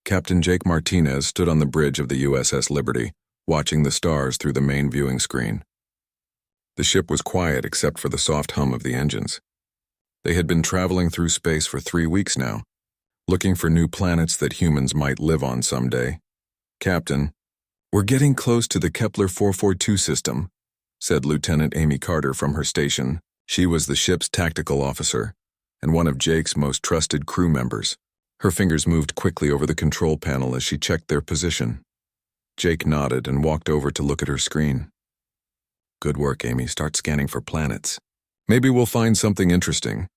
Captain Jake Martinez stood on the bridge of the USS Liberty, watching the stars through the main viewing screen. The ship was quiet except for the soft hum of the engines. They had been traveling through space for 3 weeks now, looking for new planets that humans might live on someday. "Captain, we're getting close to the Kepler 442 system," said Lieutenant Amy Carter from her station. She was the ship's tactical officer and one of Jake's most trusted crew members. Her fingers moved quickly over the control panel as she checked their position. Jake nodded and walked over to look at her screen. "Good work, Amy. Start scanning for planets. Maybe we'll find something interesting."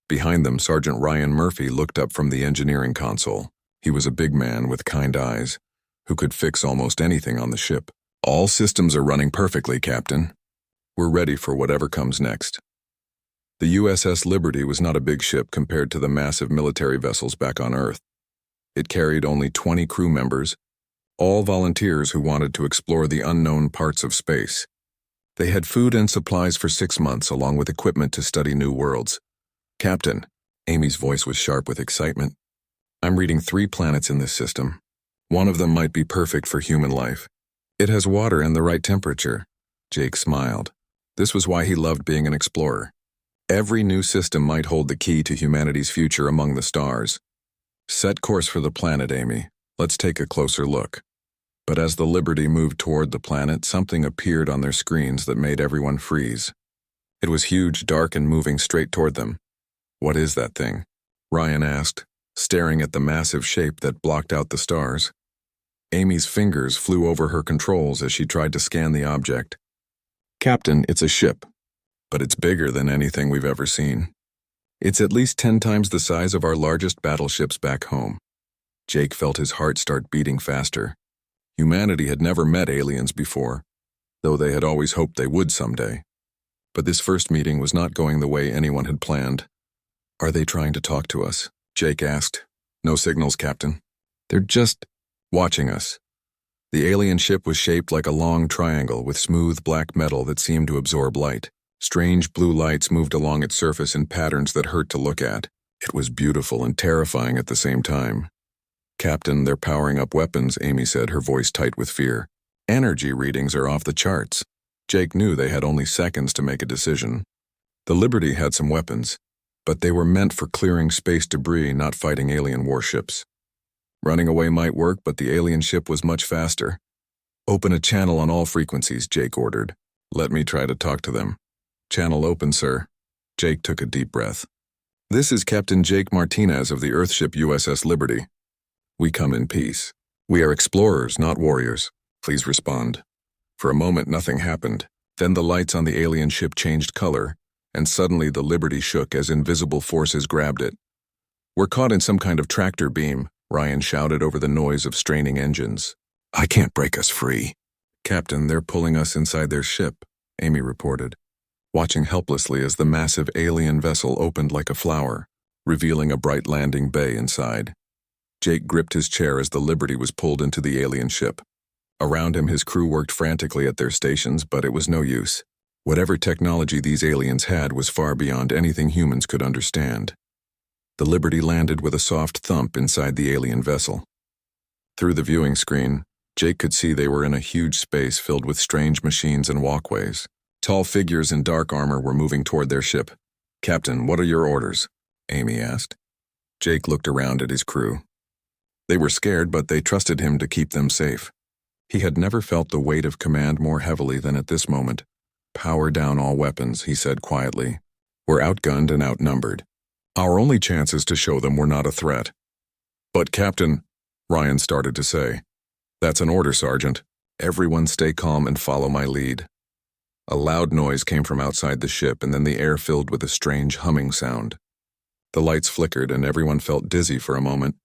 Behind them, Sergeant Ryan Murphy looked up from the engineering console. He was a big man with kind eyes, who could fix almost anything on the ship. "All systems are running perfectly, Captain. We're ready for whatever comes next." The USS Liberty was not a big ship compared to the massive military vessels back on Earth. It carried only 20 crew members, all volunteers who wanted to explore the unknown parts of space. They had food and supplies for 6 months, along with equipment to study new worlds. "Captain," Amy's voice was sharp with excitement, "I'm reading 3 planets in this system. One of them might be perfect for human life. It has water and the right temperature." Jake smiled. This was why he loved being an explorer. Every new system might hold the key to humanity's future among the stars. "Set course for the planet, Amy. Let's take a closer look." But as the Liberty moved toward the planet, something appeared on their screens that made everyone freeze. It was huge, dark, and moving straight toward them. "What is that thing?" Ryan asked, staring at the massive shape that blocked out the stars. Amy's fingers flew over her controls as she tried to scan the object. "Captain, it's a ship, but it's bigger than anything we've ever seen. It's at least 10 times the size of our largest battleships back home." Jake felt his heart start beating faster. Humanity had never met aliens before, though they had always hoped they would someday. But this first meeting was not going the way anyone had planned. "Are they trying to talk to us?" Jake asked. "No signals, Captain. They're just watching us." The alien ship was shaped like a long triangle with smooth black metal that seemed to absorb light. Strange blue lights moved along its surface in patterns that hurt to look at. It was beautiful and terrifying at the same time. "Captain, they're powering up weapons," Amy said, her voice tight with fear. "Energy readings are off the charts." Jake knew they had only seconds to make a decision. The Liberty had some weapons, but they were meant for clearing space debris, not fighting alien warships. Running away might work, but the alien ship was much faster. "Open a channel on all frequencies," Jake ordered. "Let me try to talk to them." "Channel open, sir." Jake took a deep breath. "This is Captain Jake Martinez of the Earthship USS Liberty. We come in peace. We are explorers, not warriors. Please respond." For a moment, nothing happened. Then the lights on the alien ship changed color, and suddenly the Liberty shook as invisible forces grabbed it. "We're caught in some kind of tractor beam," Ryan shouted over the noise of straining engines. "I can't break us free." "Captain, they're pulling us inside their ship," Amy reported, watching helplessly as the massive alien vessel opened like a flower, revealing a bright landing bay inside. Jake gripped his chair as the Liberty was pulled into the alien ship. Around him, his crew worked frantically at their stations, but it was no use. Whatever technology these aliens had was far beyond anything humans could understand. The Liberty landed with a soft thump inside the alien vessel. Through the viewing screen, Jake could see they were in a huge space filled with strange machines and walkways. Tall figures in dark armor were moving toward their ship. "Captain, what are your orders?" Amy asked. Jake looked around at his crew. They were scared, but they trusted him to keep them safe. He had never felt the weight of command more heavily than at this moment. "Power down all weapons," he said quietly. "We're outgunned and outnumbered. Our only chance is to show them we're not a threat." "But Captain," Ryan started to say. "That's an order, Sergeant. Everyone stay calm and follow my lead." A loud noise came from outside the ship, and then the air filled with a strange humming sound. The lights flickered, and everyone felt dizzy for a moment.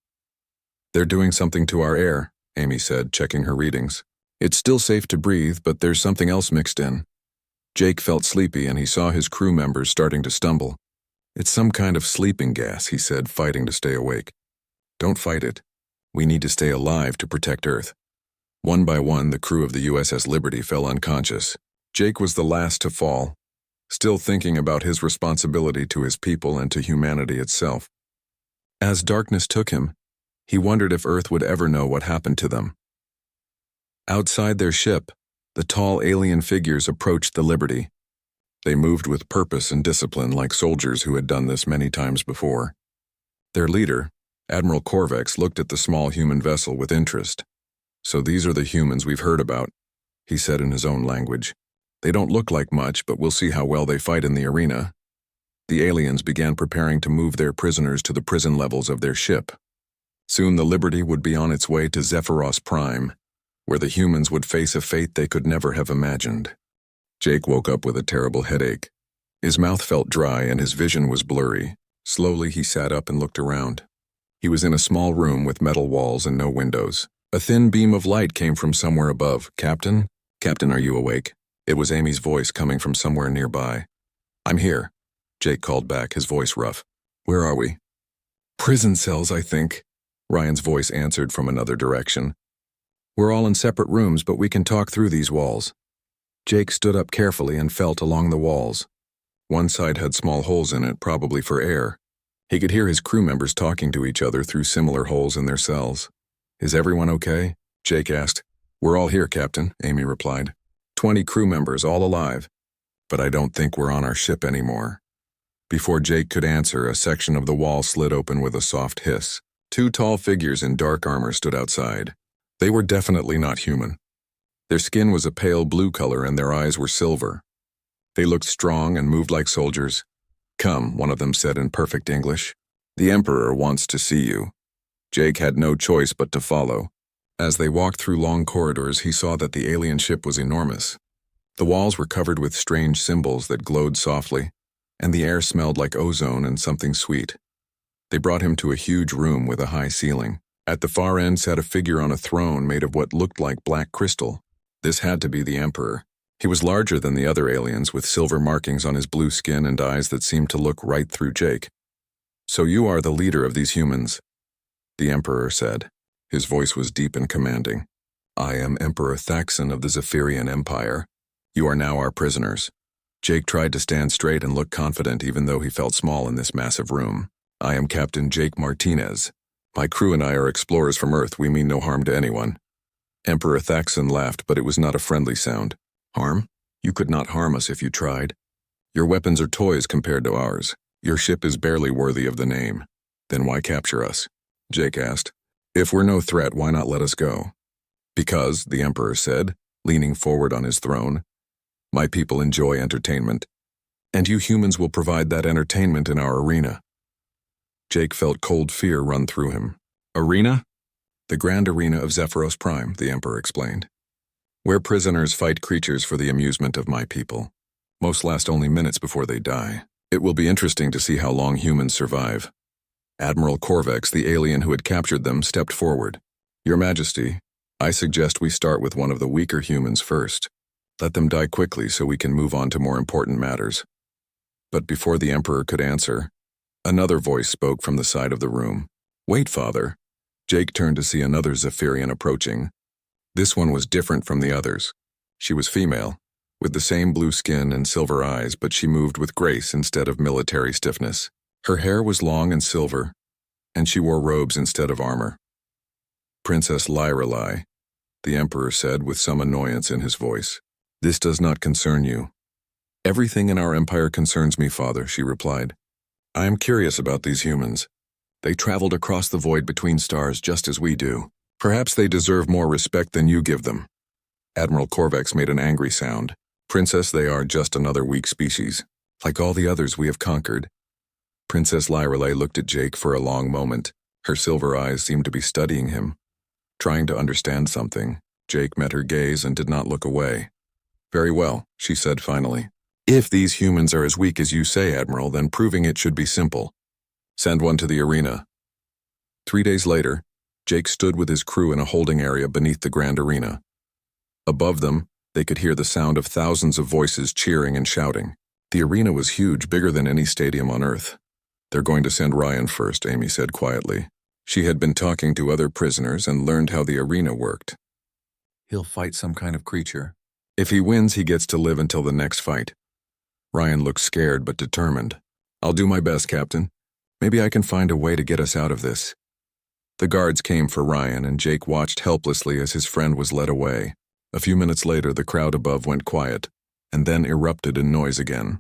"They're doing something to our air," Amy said, checking her readings. "It's still safe to breathe, but there's something else mixed in." Jake felt sleepy, and he saw his crew members starting to stumble. "It's some kind of sleeping gas," he said, fighting to stay awake. "Don't fight it. We need to stay alive to protect Earth." One by one, the crew of the USS Liberty fell unconscious. Jake was the last to fall, still thinking about his responsibility to his people and to humanity itself. As darkness took him, He wondered if Earth would ever know what happened to them. Outside their ship, the tall alien figures approached the Liberty. They moved with purpose and discipline like soldiers who had done this many times before. Their leader, Admiral Corvex, looked at the small human vessel with interest. "So these are the humans we've heard about," he said in his own language. "They don't look like much, but we'll see how well they fight in the arena." The aliens began preparing to move their prisoners to the prison levels of their ship. Soon the Liberty would be on its way to Zephyros Prime, where the humans would face a fate they could never have imagined. Jake woke up with a terrible headache. His mouth felt dry and his vision was blurry. Slowly he sat up and looked around. He was in a small room with metal walls and no windows. A thin beam of light came from somewhere above. "Captain? Captain, are you awake?" It was Amy's voice coming from somewhere nearby. "I'm here," Jake called back, his voice rough. "Where are we?" "Prison cells, I think," Ryan's voice answered from another direction. "We're all in separate rooms, but we can talk through these walls." Jake stood up carefully and felt along the walls. One side had small holes in it, probably for air. He could hear his crew members talking to each other through similar holes in their cells. "Is everyone okay?" Jake asked. "We're all here, Captain," Amy replied. 20 crew members, all alive. "But I don't think we're on our ship anymore." Before Jake could answer, a section of the wall slid open with a soft hiss. 2 tall figures in dark armor stood outside. They were definitely not human. Their skin was a pale blue color and their eyes were silver. They looked strong and moved like soldiers. "Come," one of them said in perfect English. "The Emperor wants to see you." Jake had no choice but to follow. As they walked through long corridors, he saw that the alien ship was enormous. The walls were covered with strange symbols that glowed softly, and the air smelled like ozone and something sweet. They brought him to a huge room with a high ceiling. At the far end sat a figure on a throne made of what looked like black crystal. This had to be the Emperor. He was larger than the other aliens, with silver markings on his blue skin and eyes that seemed to look right through Jake. "So you are the leader of these humans," the Emperor said. His voice was deep and commanding. "I am Emperor Thaxon of the Zephyrian Empire. You are now our prisoners." Jake tried to stand straight and look confident even though he felt small in this massive room. "I am Captain Jake Martinez. My crew and I are explorers from Earth. We mean no harm to anyone." Emperor Thaxon laughed, but it was not a friendly sound. "Harm? You could not harm us if you tried. Your weapons are toys compared to ours. Your ship is barely worthy of the name. Then why capture us?" Jake asked. "If we're no threat, why not let us go?" "Because," the Emperor said, leaning forward on his throne, "my people enjoy entertainment, and you humans will provide that entertainment in our arena." Jake felt cold fear run through him. "Arena?" "The grand arena of Zephyros Prime," the Emperor explained. "Where prisoners fight creatures for the amusement of my people. Most last only minutes before they die. It will be interesting to see how long humans survive." Admiral Corvex, the alien who had captured them, stepped forward. "Your Majesty, I suggest we start with one of the weaker humans first. Let them die quickly so we can move on to more important matters." But before the Emperor could answer, another voice spoke from the side of the room. "Wait, Father." Jake turned to see another Zephyrian approaching. This one was different from the others. She was female, with the same blue skin and silver eyes, but she moved with grace instead of military stiffness. Her hair was long and silver, and she wore robes instead of armor. "Princess Lyrelai," the Emperor said with some annoyance in his voice. "This does not concern you." "Everything in our empire concerns me, Father," she replied. "I am curious about these humans. They traveled across the void between stars just as we do. Perhaps they deserve more respect than you give them." Admiral Corvex made an angry sound. "Princess, they are just another weak species, like all the others we have conquered." Princess Lyrelai looked at Jake for a long moment. Her silver eyes seemed to be studying him. Trying to understand something, Jake met her gaze and did not look away. "Very well," she said finally. "If these humans are as weak as you say, Admiral, then proving it should be simple. Send one to the arena." 3 days later, Jake stood with his crew in a holding area beneath the grand arena. Above them, they could hear the sound of thousands of voices cheering and shouting. The arena was huge, bigger than any stadium on Earth. "They're going to send Ryan first," Amy said quietly. She had been talking to other prisoners and learned how the arena worked. "He'll fight some kind of creature. If he wins, he gets to live until the next fight." Ryan looked scared but determined. "I'll do my best, Captain. Maybe I can find a way to get us out of this." The guards came for Ryan, and Jake watched helplessly as his friend was led away. A few minutes later, the crowd above went quiet, and then erupted in noise again.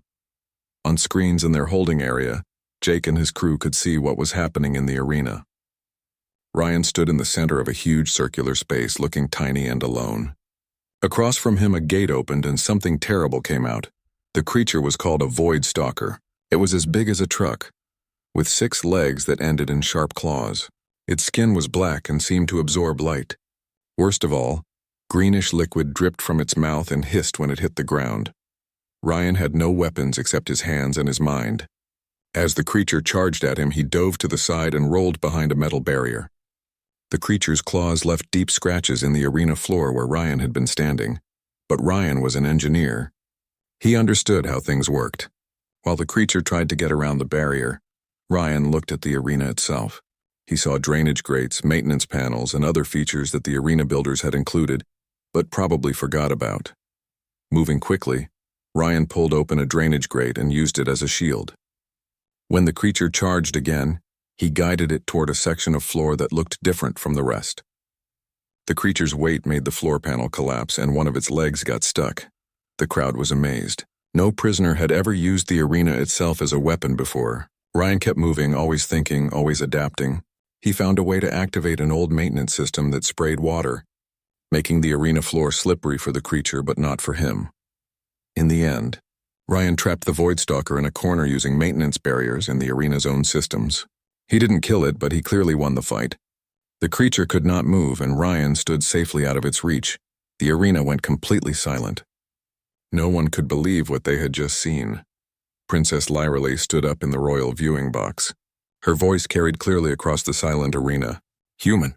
On screens in their holding area, Jake and his crew could see what was happening in the arena. Ryan stood in the center of a huge circular space, looking tiny and alone. Across from him, a gate opened and something terrible came out. The creature was called a Void Stalker. It was as big as a truck, with 6 legs that ended in sharp claws. Its skin was black and seemed to absorb light. Worst of all, greenish liquid dripped from its mouth and hissed when it hit the ground. Ryan had no weapons except his hands and his mind. As the creature charged at him, he dove to the side and rolled behind a metal barrier. The creature's claws left deep scratches in the arena floor where Ryan had been standing. But Ryan was an engineer. He understood how things worked. While the creature tried to get around the barrier, Ryan looked at the arena itself. He saw drainage grates, maintenance panels, and other features that the arena builders had included, but probably forgot about. Moving quickly, Ryan pulled open a drainage grate and used it as a shield. When the creature charged again, he guided it toward a section of floor that looked different from the rest. The creature's weight made the floor panel collapse, and one of its legs got stuck. The crowd was amazed. No prisoner had ever used the arena itself as a weapon before. Ryan kept moving, always thinking, always adapting. He found a way to activate an old maintenance system that sprayed water, making the arena floor slippery for the creature but not for him. In the end, Ryan trapped the Void Stalker in a corner using maintenance barriers in the arena's own systems. He didn't kill it, but he clearly won the fight. The creature could not move, and Ryan stood safely out of its reach. The arena went completely silent. No one could believe what they had just seen. Princess Lyrily stood up in the royal viewing box. Her voice carried clearly across the silent arena. "Human,"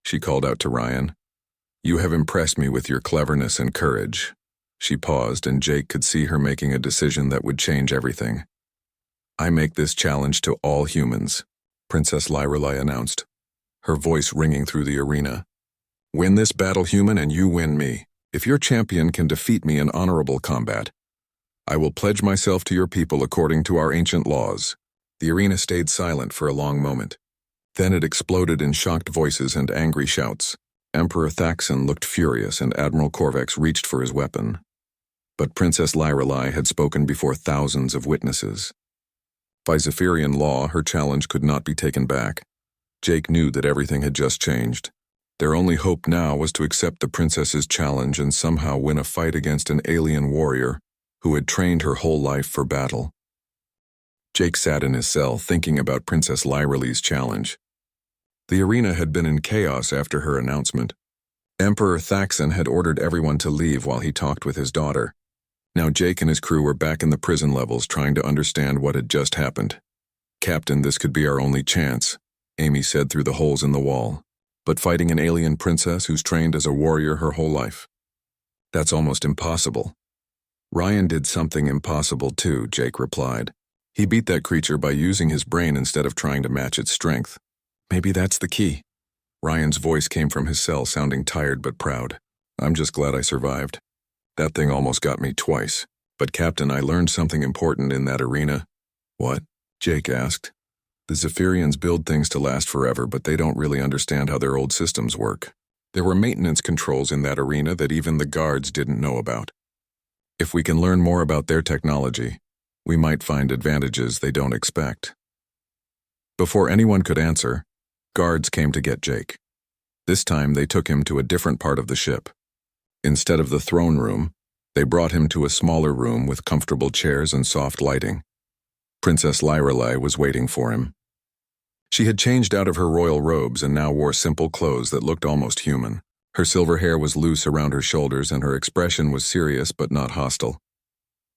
she called out to Ryan. "You have impressed me with your cleverness and courage." She paused, and Jake could see her making a decision that would change everything. "I make this challenge to all humans," Princess Lyrily announced, her voice ringing through the arena. "Win this battle, human, and you win me. If your champion can defeat me in honorable combat, I will pledge myself to your people according to our ancient laws." The arena stayed silent for a long moment. Then it exploded in shocked voices and angry shouts. Emperor Thaxon looked furious, and Admiral Corvex reached for his weapon. But Princess Lyrily had spoken before thousands of witnesses. By Zephyrian law, her challenge could not be taken back. Jake knew that everything had just changed. Their only hope now was to accept the princess's challenge and somehow win a fight against an alien warrior who had trained her whole life for battle. Jake sat in his cell thinking about Princess Lyrily's challenge. The arena had been in chaos after her announcement. Emperor Thaxon had ordered everyone to leave while he talked with his daughter. Now Jake and his crew were back in the prison levels trying to understand what had just happened. "Captain, this could be our only chance," Amy said through the holes in the wall. "But fighting an alien princess who's trained as a warrior her whole life? That's almost impossible." "Ryan did something impossible too," Jake replied. "He beat that creature by using his brain instead of trying to match its strength. Maybe that's the key." Ryan's voice came from his cell, sounding tired but proud. "I'm just glad I survived. That thing almost got me twice. But Captain, I learned something important in that arena." "What?" Jake asked. "The Zephyrians build things to last forever, but they don't really understand how their old systems work. There were maintenance controls in that arena that even the guards didn't know about. If we can learn more about their technology, we might find advantages they don't expect." Before anyone could answer, guards came to get Jake. This time they took him to a different part of the ship. Instead of the throne room, they brought him to a smaller room with comfortable chairs and soft lighting. Princess Lyrily was waiting for him. She had changed out of her royal robes and now wore simple clothes that looked almost human. Her silver hair was loose around her shoulders, and her expression was serious but not hostile.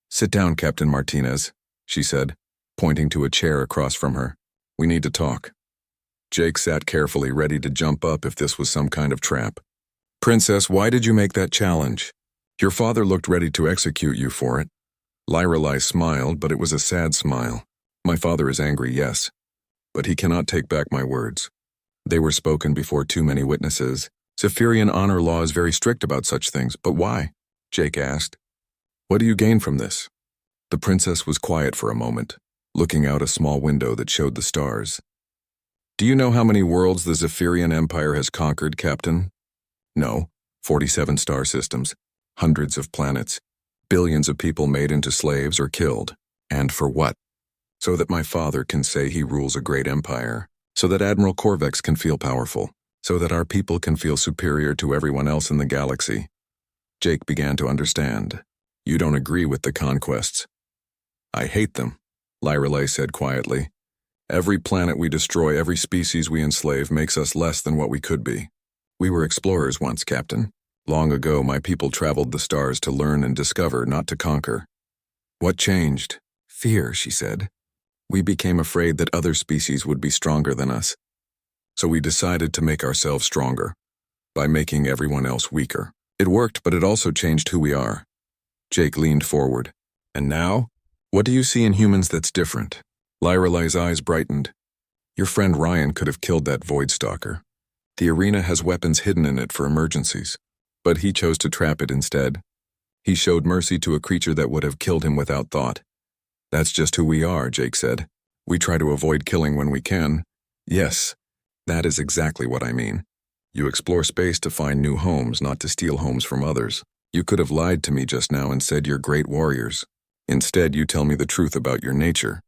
"Sit down, Captain Martinez," she said, pointing to a chair across from her. "We need to talk." Jake sat carefully, ready to jump up if this was some kind of trap. "Princess, why did you make that challenge? Your father looked ready to execute you for it." Lyrily smiled, but it was a sad smile. "My father is angry, yes, but he cannot take back my words. They were spoken before too many witnesses. Zephyrian honor law is very strict about such things, but why?" Jake asked. "What do you gain from this?" The princess was quiet for a moment, looking out a small window that showed the stars. Do you know how many worlds the Zephyrian Empire has conquered, Captain? No. 47 star systems, hundreds of planets, billions of people made into slaves or killed. And for what? So that my father can say he rules a great empire. So that Admiral Corvex can feel powerful. So that our people can feel superior to everyone else in the galaxy. Jake began to understand. You don't agree with the conquests. I hate them, Lyrelay said quietly. Every planet we destroy, every species we enslave makes us less than what we could be. We were explorers once, Captain. Long ago, my people traveled the stars to learn and discover, not to conquer. What changed? Fear, she said. We became afraid that other species would be stronger than us. So we decided to make ourselves stronger, by making everyone else weaker. It worked, but it also changed who we are. Jake leaned forward. And now? What do you see in humans that's different? Lyrelay's eyes brightened. Your friend Ryan could have killed that Void Stalker. The arena has weapons hidden in it for emergencies, but he chose to trap it instead. He showed mercy to a creature that would have killed him without thought. That's just who we are, Jake said. We try to avoid killing when we can. Yes, that is exactly what I mean. You explore space to find new homes, not to steal homes from others. You could have lied to me just now and said you're great warriors. Instead, you tell me the truth about your nature.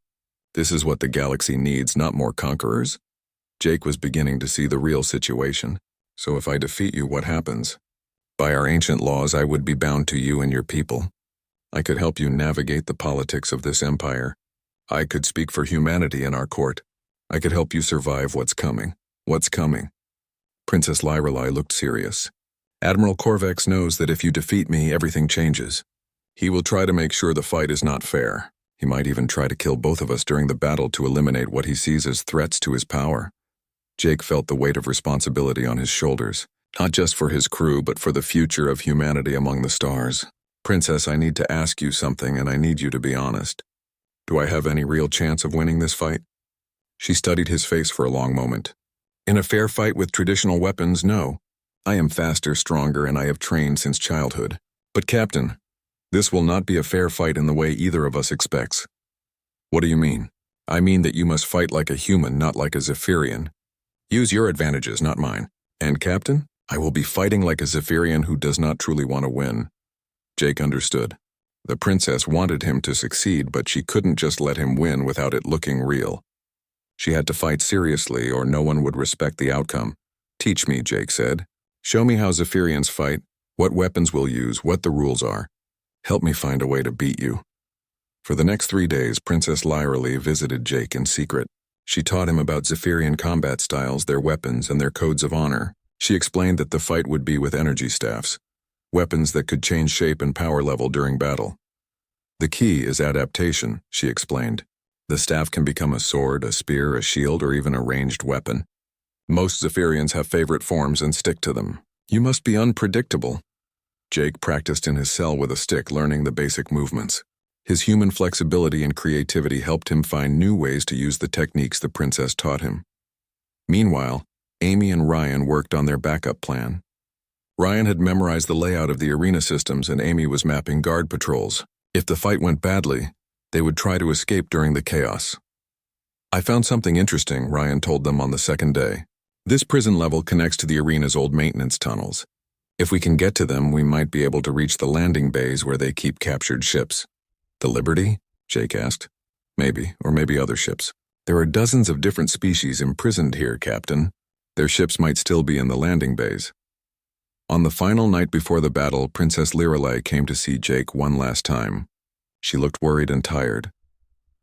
This is what the galaxy needs, not more conquerors. Jake was beginning to see the real situation. So if I defeat you, what happens? By our ancient laws, I would be bound to you and your people. I could help you navigate the politics of this empire. I could speak for humanity in our court. I could help you survive what's coming. What's coming? Princess Lyrelay looked serious. Admiral Corvex knows that if you defeat me, everything changes. He will try to make sure the fight is not fair. He might even try to kill both of us during the battle to eliminate what he sees as threats to his power. Jake felt the weight of responsibility on his shoulders, not just for his crew, but for the future of humanity among the stars. Princess, I need to ask you something, and I need you to be honest. Do I have any real chance of winning this fight? She studied his face for a long moment. In a fair fight with traditional weapons, no. I am faster, stronger, and I have trained since childhood. But Captain, this will not be a fair fight in the way either of us expects. What do you mean? I mean that you must fight like a human, not like a Zephyrian. Use your advantages, not mine. And Captain, I will be fighting like a Zephyrian who does not truly want to win. Jake understood. The princess wanted him to succeed, but she couldn't just let him win without it looking real. She had to fight seriously, or no one would respect the outcome. Teach me, Jake said. Show me how Zephyrians fight, what weapons we'll use, what the rules are. Help me find a way to beat you. For the next 3 days, Princess Lyrelay visited Jake in secret. She taught him about Zephyrian combat styles, their weapons, and their codes of honor. She explained that the fight would be with energy staffs, weapons that could change shape and power level during battle. The key is adaptation, she explained. The staff can become a sword, a spear, a shield, or even a ranged weapon. Most Zephyrians have favorite forms and stick to them. You must be unpredictable. Jake practiced in his cell with a stick, learning the basic movements. His human flexibility and creativity helped him find new ways to use the techniques the princess taught him. Meanwhile, Amy and Ryan worked on their backup plan. Ryan had memorized the layout of the arena systems, and Amy was mapping guard patrols. If the fight went badly, they would try to escape during the chaos. I found something interesting, Ryan told them on the second day. This prison level connects to the arena's old maintenance tunnels. If we can get to them, we might be able to reach the landing bays where they keep captured ships. The Liberty? Jake asked. Maybe, or maybe other ships. There are dozens of different species imprisoned here, Captain. Their ships might still be in the landing bays. On the final night before the battle, Princess Lyrelay came to see Jake one last time. She looked worried and tired.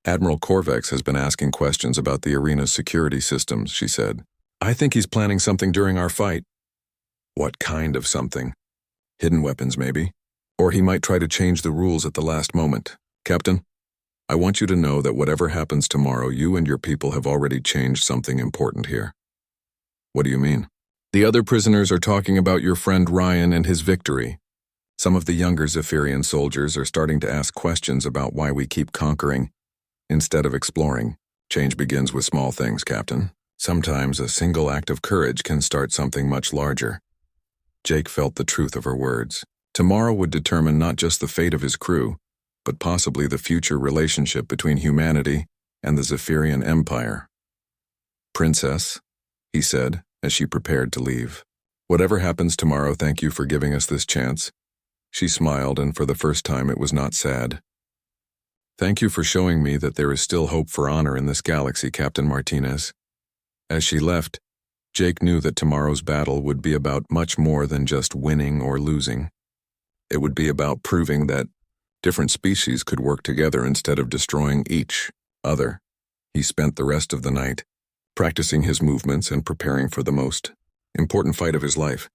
Admiral Corvex has been asking questions about the arena's security systems, she said. I think he's planning something during our fight. What kind of something? Hidden weapons, maybe? Or he might try to change the rules at the last moment. Captain, I want you to know that whatever happens tomorrow, you and your people have already changed something important here. What do you mean? The other prisoners are talking about your friend Ryan and his victory. Some of the younger Zephyrian soldiers are starting to ask questions about why we keep conquering instead of exploring. Change begins with small things, Captain. Sometimes a single act of courage can start something much larger. Jake felt the truth of her words. Tomorrow would determine not just the fate of his crew, but possibly the future relationship between humanity and the Zephyrian Empire. Princess, he said, as she prepared to leave. Whatever happens tomorrow, thank you for giving us this chance. She smiled, and for the first time it was not sad. Thank you for showing me that there is still hope for honor in this galaxy, Captain Martinez. As she left, Jake knew that tomorrow's battle would be about much more than just winning or losing. It would be about proving that different species could work together instead of destroying each other. He spent the rest of the night practicing his movements and preparing for the most important fight of his life.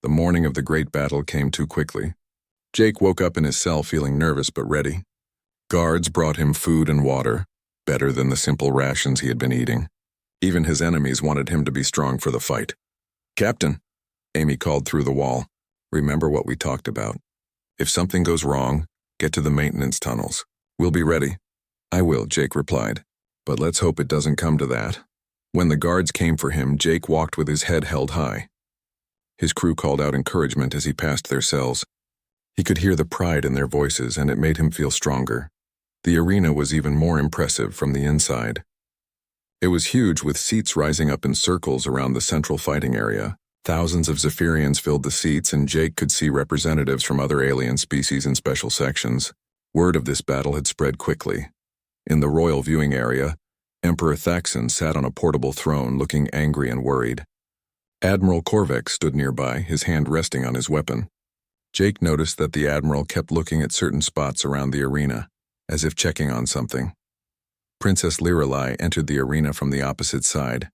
The morning of the great battle came too quickly. Jake woke up in his cell feeling nervous but ready. Guards brought him food and water, better than the simple rations he had been eating. Even his enemies wanted him to be strong for the fight. Captain, Amy called through the wall, remember what we talked about. If something goes wrong, get to the maintenance tunnels. We'll be ready. I will, Jake replied. But let's hope it doesn't come to that. When the guards came for him, Jake walked with his head held high. His crew called out encouragement as he passed their cells. He could hear the pride in their voices, and it made him feel stronger. The arena was even more impressive from the inside. It was huge, with seats rising up in circles around the central fighting area. Thousands of Zephyrians filled the seats, and Jake could see representatives from other alien species in special sections. Word of this battle had spread quickly. In the royal viewing area, Emperor Thaxon sat on a portable throne, looking angry and worried. Admiral Korvax stood nearby, his hand resting on his weapon. Jake noticed that the Admiral kept looking at certain spots around the arena, as if checking on something. Princess Lirelai entered the arena from the opposite side.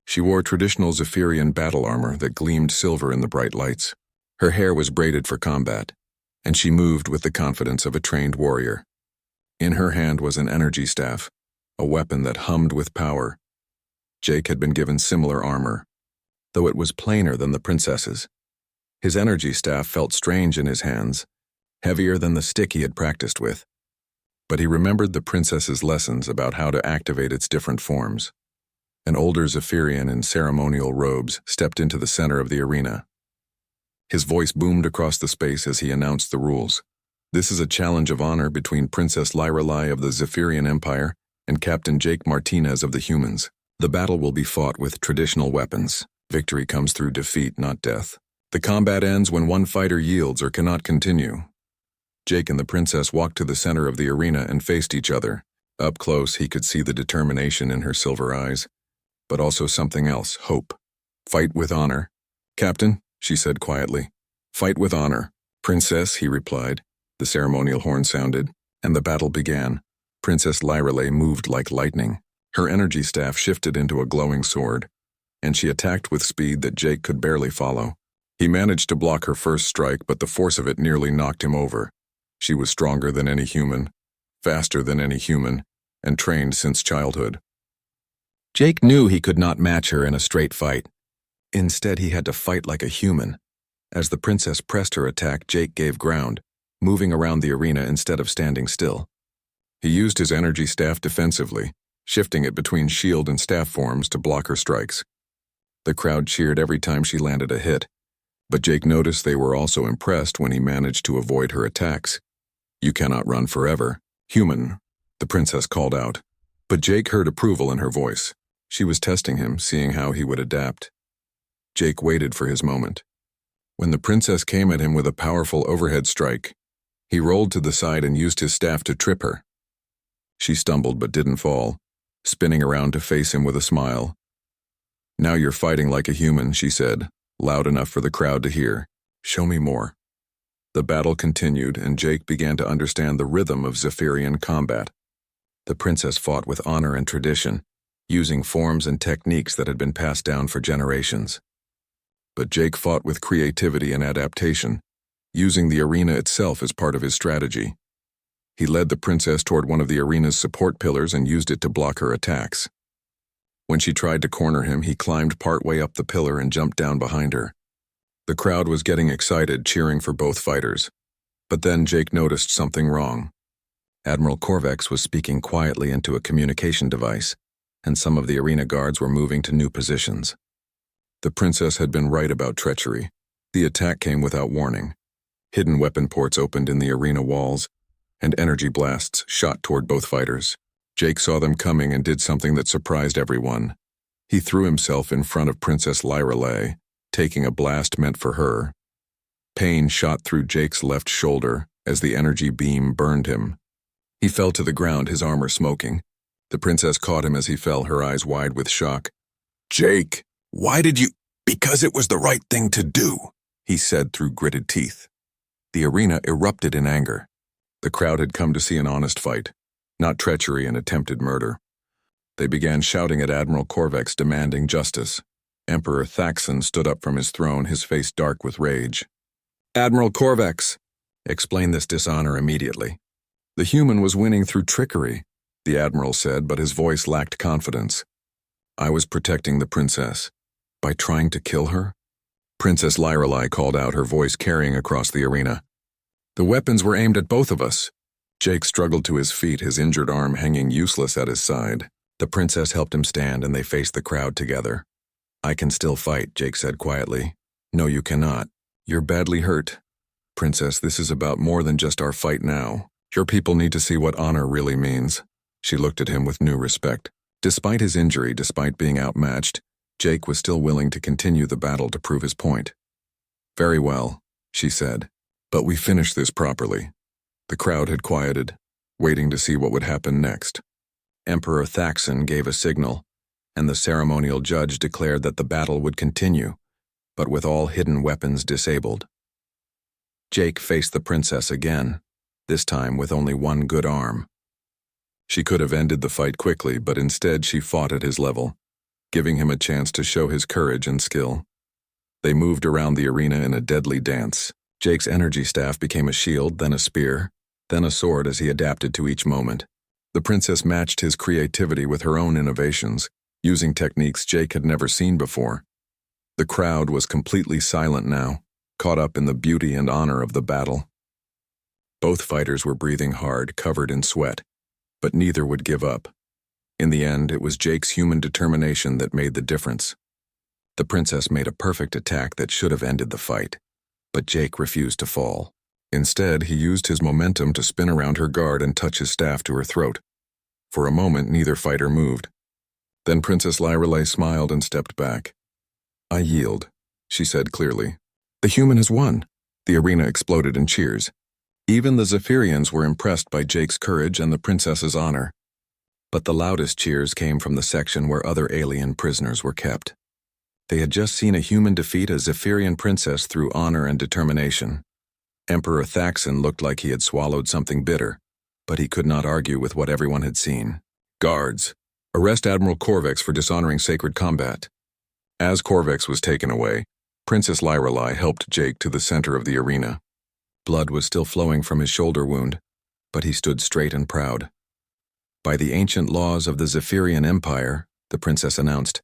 She wore traditional Zephyrian battle armor that gleamed silver in the bright lights. Her hair was braided for combat, and she moved with the confidence of a trained warrior. In her hand was an energy staff, a weapon that hummed with power. Jake had been given similar armor, though it was plainer than the princess's. His energy staff felt strange in his hands, heavier than the stick he had practiced with. But he remembered the princess's lessons about how to activate its different forms. An older Zephyrian in ceremonial robes stepped into the center of the arena. His voice boomed across the space as he announced the rules. This is a challenge of honor between Princess Lirelai of the Zephyrian Empire and Captain Jake Martinez of the Humans. The battle will be fought with traditional weapons. Victory comes through defeat, not death. The combat ends when one fighter yields or cannot continue. Jake and the princess walked to the center of the arena and faced each other. Up close, he could see the determination in her silver eyes, but also something else, hope. Fight with honor. Captain, she said quietly. Fight with honor. Princess, he replied. The ceremonial horn sounded, and the battle began. Princess Lirelai moved like lightning. Her energy staff shifted into a glowing sword, and she attacked with speed that Jake could barely follow. He managed to block her first strike, but the force of it nearly knocked him over. She was stronger than any human, faster than any human, and trained since childhood. Jake knew he could not match her in a straight fight. Instead, he had to fight like a human. As the princess pressed her attack, Jake gave ground, moving around the arena instead of standing still. He used his energy staff defensively, shifting it between shield and staff forms to block her strikes. The crowd cheered every time she landed a hit, but Jake noticed they were also impressed when he managed to avoid her attacks. You cannot run forever. Human, the princess called out, but Jake heard approval in her voice. She was testing him, seeing how he would adapt. Jake waited for his moment. When the princess came at him with a powerful overhead strike, he rolled to the side and used his staff to trip her. She stumbled but didn't fall, spinning around to face him with a smile. Now you're fighting like a human, she said, loud enough for the crowd to hear. Show me more. The battle continued, and Jake began to understand the rhythm of Zephyrian combat. The princess fought with honor and tradition, using forms and techniques that had been passed down for generations. But Jake fought with creativity and adaptation, using the arena itself as part of his strategy. He led the princess toward one of the arena's support pillars and used it to block her attacks. When she tried to corner him, he climbed partway up the pillar and jumped down behind her. The crowd was getting excited, cheering for both fighters. But then Jake noticed something wrong. Admiral Korvax was speaking quietly into a communication device, and some of the arena guards were moving to new positions. The princess had been right about treachery. The attack came without warning. Hidden weapon ports opened in the arena walls, and energy blasts shot toward both fighters. Jake saw them coming and did something that surprised everyone. He threw himself in front of Princess Lyrelay, taking a blast meant for her. Pain shot through Jake's left shoulder as the energy beam burned him. He fell to the ground, his armor smoking. The princess caught him as he fell, her eyes wide with shock. "Jake, why did you—" "Because it was the right thing to do," he said through gritted teeth. The arena erupted in anger. The crowd had come to see an honest fight, not treachery and attempted murder. They began shouting at Admiral Corvex, demanding justice. Emperor Thaxon stood up from his throne, his face dark with rage. "Admiral Corvex, explain this dishonor immediately." "The human was winning through trickery," the admiral said, but his voice lacked confidence. "I was protecting the princess. By trying to kill her?" Princess Lyrelay called out, her voice carrying across the arena. "The weapons were aimed at both of us." Jake struggled to his feet, his injured arm hanging useless at his side. The princess helped him stand, and they faced the crowd together. "I can still fight," Jake said quietly. "No, you cannot. You're badly hurt. Princess, this is about more than just our fight now. Your people need to see what honor really means." She looked at him with new respect. Despite his injury, despite being outmatched, Jake was still willing to continue the battle to prove his point. "Very well," she said. "But we finished this properly." The crowd had quieted, waiting to see what would happen next. Emperor Thaxon gave a signal, and the ceremonial judge declared that the battle would continue, but with all hidden weapons disabled. Jake faced the princess again, this time with only one good arm. She could have ended the fight quickly, but instead she fought at his level, giving him a chance to show his courage and skill. They moved around the arena in a deadly dance. Jake's energy staff became a shield, then a spear, then a sword as he adapted to each moment. The princess matched his creativity with her own innovations, using techniques Jake had never seen before. The crowd was completely silent now, caught up in the beauty and honor of the battle. Both fighters were breathing hard, covered in sweat, but neither would give up. In the end, it was Jake's human determination that made the difference. The princess made a perfect attack that should have ended the fight, but Jake refused to fall. Instead, he used his momentum to spin around her guard and touch his staff to her throat. For a moment, neither fighter moved. Then Princess Lyrelay smiled and stepped back. "I yield," she said clearly. "The human has won." The arena exploded in cheers. Even the Zephyrians were impressed by Jake's courage and the princess's honor. But the loudest cheers came from the section where other alien prisoners were kept. They had just seen a human defeat a Zephyrian princess through honor and determination. Emperor Thaxon looked like he had swallowed something bitter, but he could not argue with what everyone had seen. "Guards, arrest Admiral Corvex for dishonoring sacred combat." As Corvex was taken away, Princess Lyrelay helped Jake to the center of the arena. Blood was still flowing from his shoulder wound, but he stood straight and proud. "By the ancient laws of the Zephyrian Empire," the princess announced,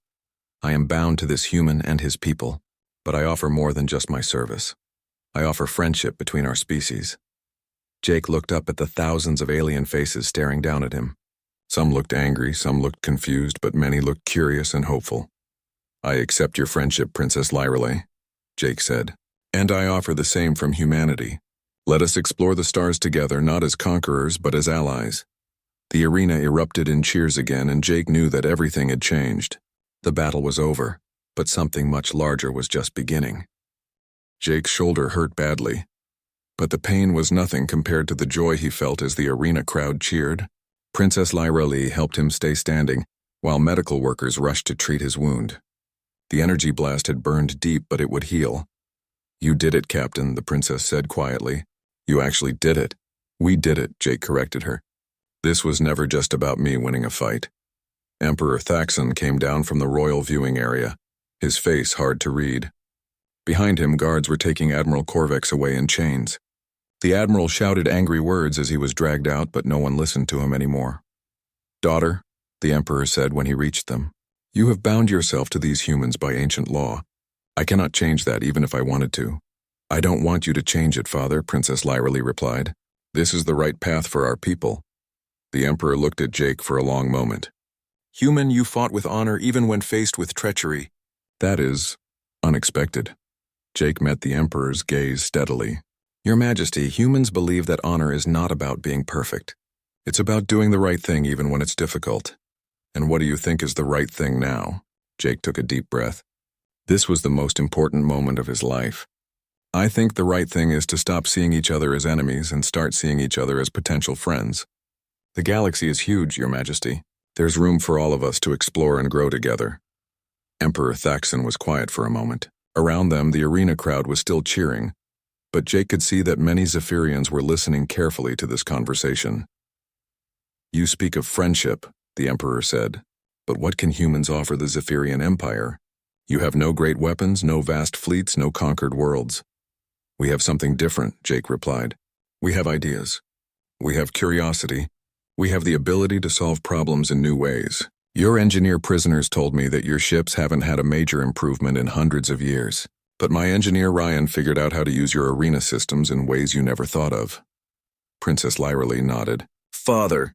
"I am bound to this human and his people, but I offer more than just my service. I offer friendship between our species." Jake looked up at the thousands of alien faces staring down at him. Some looked angry, some looked confused, but many looked curious and hopeful. "I accept your friendship, Princess Lyrelay," Jake said, "and I offer the same from humanity. Let us explore the stars together, not as conquerors, but as allies." The arena erupted in cheers again, and Jake knew that everything had changed. The battle was over, but something much larger was just beginning. Jake's shoulder hurt badly, but the pain was nothing compared to the joy he felt as the arena crowd cheered. Princess Lyrelay helped him stay standing, while medical workers rushed to treat his wound. The energy blast had burned deep, but it would heal. "You did it, Captain," the princess said quietly. "You actually did it." "We did it," Jake corrected her. "This was never just about me winning a fight." Emperor Thaxon came down from the royal viewing area, his face hard to read. Behind him, guards were taking Admiral Corvex away in chains. The admiral shouted angry words as he was dragged out, but no one listened to him anymore. "Daughter," the emperor said when he reached them, "you have bound yourself to these humans by ancient law. I cannot change that even if I wanted to." "I don't want you to change it, Father," Princess Lyrelay replied. "This is the right path for our people." The emperor looked at Jake for a long moment. "Human, you fought with honor even when faced with treachery." "That is unexpected." Jake met the emperor's gaze steadily. "Your Majesty, humans believe that honor is not about being perfect. It's about doing the right thing even when it's difficult. And what do you think is the right thing now?" Jake took a deep breath. This was the most important moment of his life. I think the right thing is to stop seeing each other as enemies and start seeing each other as potential friends. The galaxy is huge, Your Majesty. There's room for all of us to explore and grow together. Emperor Thaxon was quiet for a moment. Around them, the arena crowd was still cheering, but Jake could see that many Zephyrians were listening carefully to this conversation. You speak of friendship, the Emperor said, but what can humans offer the Zephyrian Empire? You have no great weapons, no vast fleets, no conquered worlds. We have something different, Jake replied. We have ideas. We have curiosity. We have the ability to solve problems in new ways. Your engineer prisoners told me that your ships haven't had a major improvement in hundreds of years, but my engineer Ryan figured out how to use your arena systems in ways you never thought of. Princess Lyralee nodded. Father,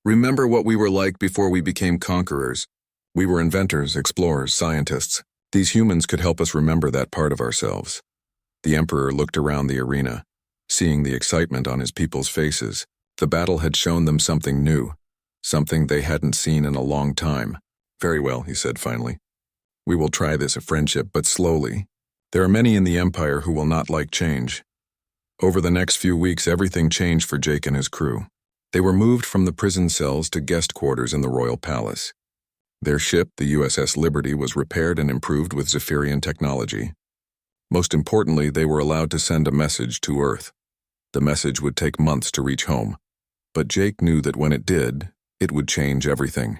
remember what we were like before we became conquerors. We were inventors, explorers, scientists. These humans could help us remember that part of ourselves. The Emperor looked around the arena, seeing the excitement on his people's faces. The battle had shown them something new, something they hadn't seen in a long time. Very well, he said finally. We will try this friendship, but slowly. There are many in the Empire who will not like change. Over the next few weeks, everything changed for Jake and his crew. They were moved from the prison cells to guest quarters in the royal palace. Their ship, the USS Liberty, was repaired and improved with Zephyrian technology. Most importantly, they were allowed to send a message to Earth. The message would take months to reach home, but Jake knew that when it did, it would change everything.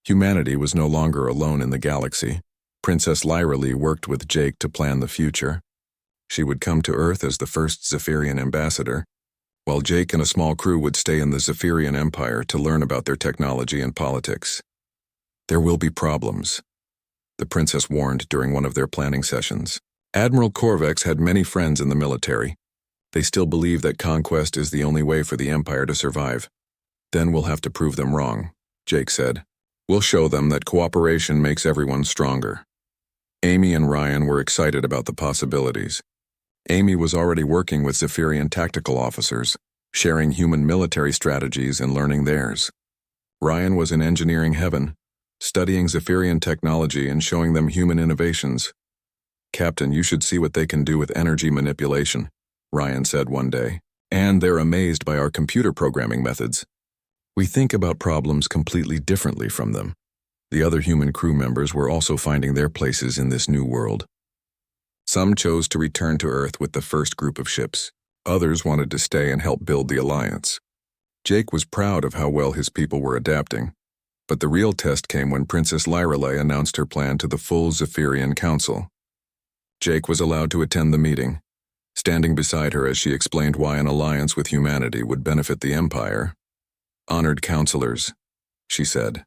Humanity was no longer alone in the galaxy. Princess Lyralee worked with Jake to plan the future. She would come to Earth as the first Zephyrian ambassador, while Jake and a small crew would stay in the Zephyrian Empire to learn about their technology and politics. There will be problems, the princess warned during one of their planning sessions. Admiral Corvex had many friends in the military. They still believe that conquest is the only way for the Empire to survive. Then we'll have to prove them wrong, Jake said. We'll show them that cooperation makes everyone stronger. Amy and Ryan were excited about the possibilities. Amy was already working with Zephyrian tactical officers, sharing human military strategies and learning theirs. Ryan was in engineering heaven, studying Zephyrian technology and showing them human innovations. Captain, you should see what they can do with energy manipulation, Ryan said one day. And they're amazed by our computer programming methods. We think about problems completely differently from them. The other human crew members were also finding their places in this new world. Some chose to return to Earth with the first group of ships. Others wanted to stay and help build the Alliance. Jake was proud of how well his people were adapting, but the real test came when Princess Lyralee announced her plan to the full Zephyrian Council. Jake was allowed to attend the meeting, standing beside her as she explained why an alliance with humanity would benefit the Empire. Honored counselors, she said,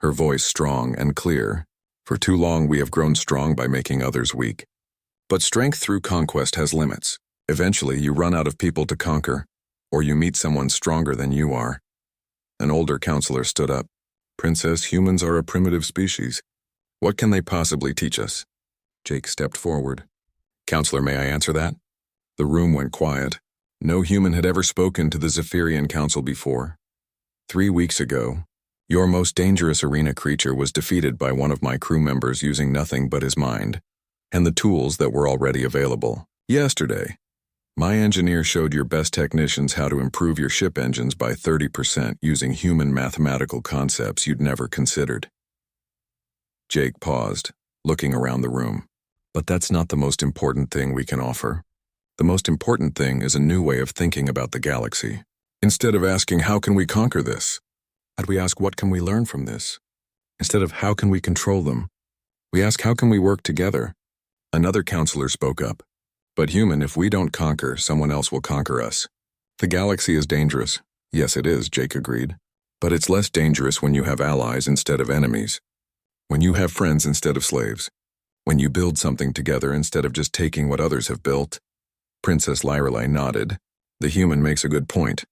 her voice strong and clear. For too long we have grown strong by making others weak. But strength through conquest has limits. Eventually you run out of people to conquer, or you meet someone stronger than you are. An older counselor stood up. Princess, humans are a primitive species. What can they possibly teach us? Jake stepped forward. Counselor, may I answer that? The room went quiet. No human had ever spoken to the Zephyrian Council before. 3 weeks ago, your most dangerous arena creature was defeated by one of my crew members using nothing but his mind, and the tools that were already available. Yesterday, my engineer showed your best technicians how to improve your ship engines by 30% using human mathematical concepts you'd never considered. Jake paused, looking around the room. But that's not the most important thing we can offer. The most important thing is a new way of thinking about the galaxy. Instead of asking, how can we conquer this? Had we ask, what can we learn from this? Instead of, how can we control them? We ask, how can we work together? Another counselor spoke up. But human, if we don't conquer, someone else will conquer us. The galaxy is dangerous. Yes, it is, Jake agreed. But it's less dangerous when you have allies instead of enemies. When you have friends instead of slaves. When you build something together instead of just taking what others have built. Princess Lyralee nodded. The human makes a good point.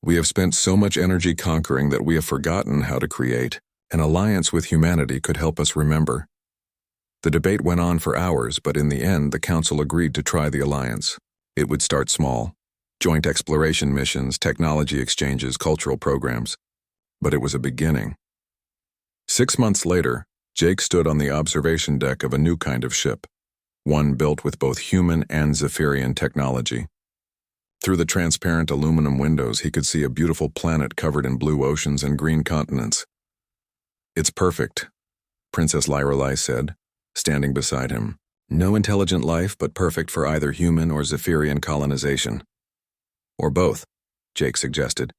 We have spent so much energy conquering that we have forgotten how to create. An alliance with humanity could help us remember. The debate went on for hours, but in the end, the council agreed to try the alliance. It would start small. Joint exploration missions, technology exchanges, cultural programs. But it was a beginning. 6 months later, Jake stood on the observation deck of a new kind of ship, one built with both human and Zephyrian technology. Through the transparent aluminum windows, he could see a beautiful planet covered in blue oceans and green continents. "It's perfect," Princess Lyrelai said, standing beside him. "No intelligent life, but perfect for either human or Zephyrian colonization." "Or both," Jake suggested.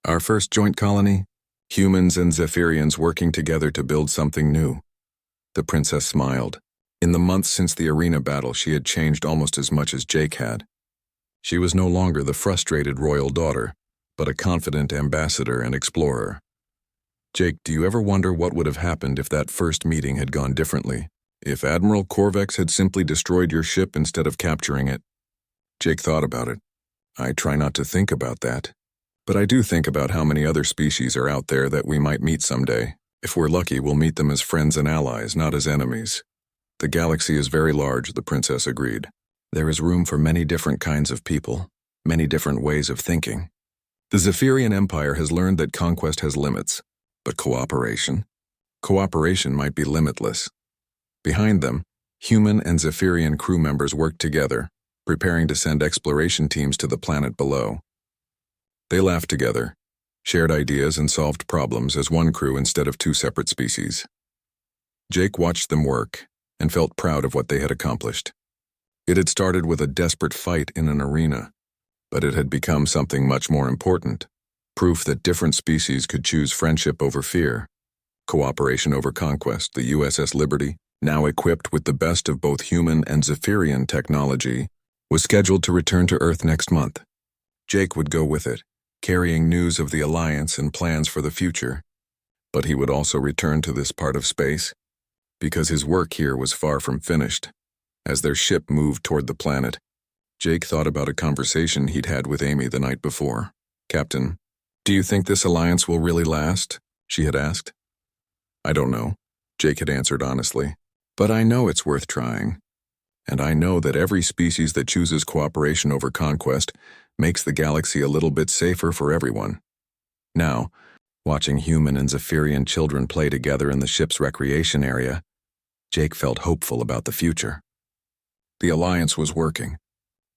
"Our first joint colony? Humans and Zephyrians working together to build something new." The princess smiled. In the months since the arena battle, she had changed almost as much as Jake had. She was no longer the frustrated royal daughter, but a confident ambassador and explorer. "Jake, do you ever wonder what would have happened if that first meeting had gone differently? If Admiral Corvex had simply destroyed your ship instead of capturing it?" Jake thought about it. "I try not to think about that. But I do think about how many other species are out there that we might meet someday. If we're lucky, we'll meet them as friends and allies, not as enemies." "The galaxy is very large," the princess agreed. "There is room for many different kinds of people, many different ways of thinking. The Zephyrian Empire has learned that conquest has limits, but cooperation might be limitless." Behind them, human and Zephyrian crew members worked together, preparing to send exploration teams to the planet below. They laughed together, shared ideas and solved problems as one crew instead of two separate species. Jake watched them work and felt proud of what they had accomplished. It had started with a desperate fight in an arena, but it had become something much more important, proof that different species could choose friendship over fear, cooperation over conquest. The USS Liberty, now equipped with the best of both human and Zephyrian technology, was scheduled to return to Earth next month. Jake would go with it, carrying news of the Alliance and plans for the future. But he would also return to this part of space, because his work here was far from finished. As their ship moved toward the planet, Jake thought about a conversation he'd had with Amy the night before. "Captain, do you think this alliance will really last?" she had asked. "I don't know," Jake had answered honestly. "But I know it's worth trying. And I know that every species that chooses cooperation over conquest makes the galaxy a little bit safer for everyone." Now, watching human and Zephyrian children play together in the ship's recreation area, Jake felt hopeful about the future. The alliance was working.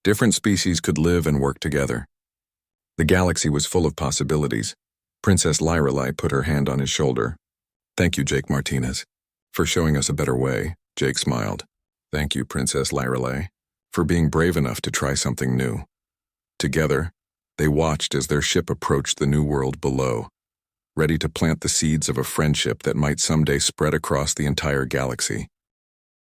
Different species could live and work together. The galaxy was full of possibilities. Princess Lyrelai put her hand on his shoulder. "Thank you, Jake Martinez, for showing us a better way." Jake smiled. "Thank you, Princess Lyrelai, for being brave enough to try something new." Together, they watched as their ship approached the new world below, ready to plant the seeds of a friendship that might someday spread across the entire galaxy.